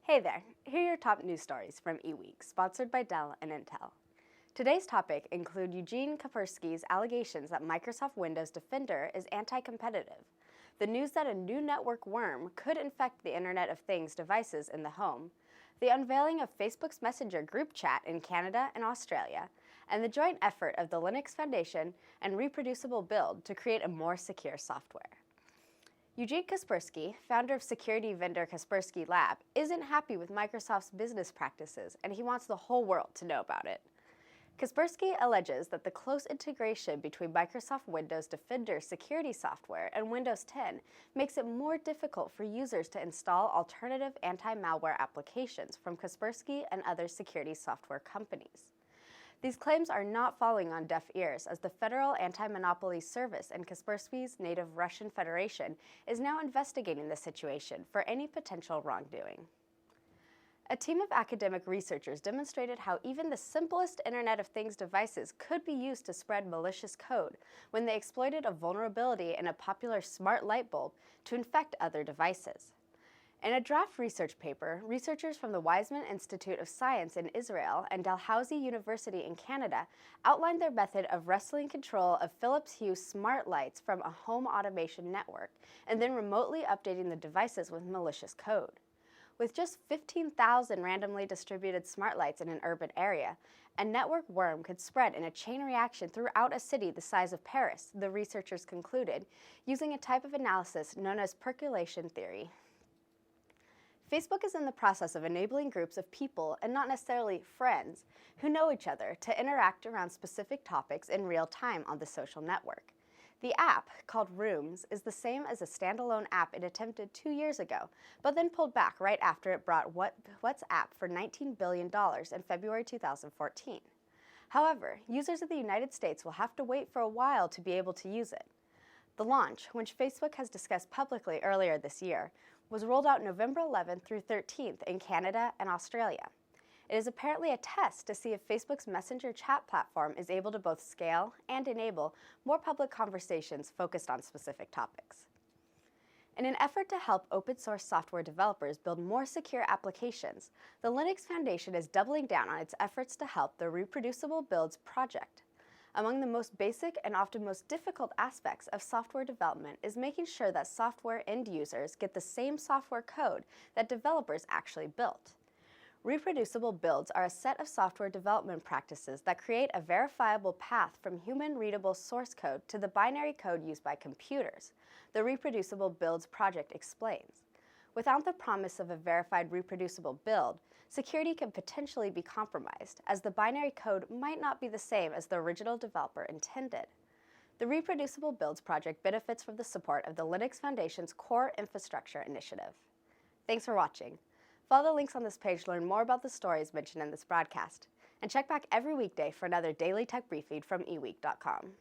Hey there, here are your top news stories from eWEEK, sponsored by Dell and Intel. Today's topic include Eugene Kaspersky's allegations that Microsoft Windows Defender is anti-competitive, the news that a new network worm could infect the Internet of Things devices in the home, the unveiling of Facebook's Messenger group chat in Canada and Australia, and the joint effort of the Linux Foundation and Reproducible Build to create a more secure software. Eugene Kaspersky, founder of security vendor Kaspersky Lab, isn't happy with Microsoft's business practices, and he wants the whole world to know about it. Kaspersky alleges that the close integration between Microsoft Windows Defender security software and Windows 10 makes it more difficult for users to install alternative anti-malware applications from Kaspersky and other security software companies. These claims are not falling on deaf ears, as the Federal Anti-Monopoly Service and Kaspersky's native Russian Federation is now investigating the situation for any potential wrongdoing. A team of academic researchers demonstrated how even the simplest Internet of Things devices could be used to spread malicious code when they exploited a vulnerability in a popular smart light bulb to infect other devices. In a draft research paper, researchers from the Weizmann Institute of Science in Israel and Dalhousie University in Canada outlined their method of wresting control of Philips Hue smart lights from a home automation network and then remotely updating the devices with malicious code. With just 15,000 randomly distributed smart lights in an urban area, a network worm could spread in a chain reaction throughout a city the size of Paris, the researchers concluded, using a type of analysis known as percolation theory. Facebook is in the process of enabling groups of people, and not necessarily friends, who know each other to interact around specific topics in real time on the social network. The app, called Rooms, is the same as a standalone app it attempted 2 years ago, but then pulled back right after it brought WhatsApp for $19 billion in February 2014. However, users in the United States will have to wait for a while to be able to use it. The launch, which Facebook has discussed publicly earlier this year, was rolled out November 11th through 13th in Canada and Australia. It is apparently a test to see if Facebook's Messenger chat platform is able to both scale and enable more public conversations focused on specific topics. In an effort to help open source software developers build more secure applications, the Linux Foundation is doubling down on its efforts to help the Reproducible Builds project. Among the most basic and often most difficult aspects of software development is making sure that software end users get the same software code that developers actually built. Reproducible builds are a set of software development practices that create a verifiable path from human-readable source code to the binary code used by computers, the Reproducible Builds project explains. Without the promise of a verified reproducible build, security can potentially be compromised, as the binary code might not be the same as the original developer intended. The Reproducible Builds project benefits from the support of the Linux Foundation's Core Infrastructure Initiative. Thanks for watching. Follow the links on this page to learn more about the stories mentioned in this broadcast, and check back every weekday for another daily tech briefing from eWEEK.com.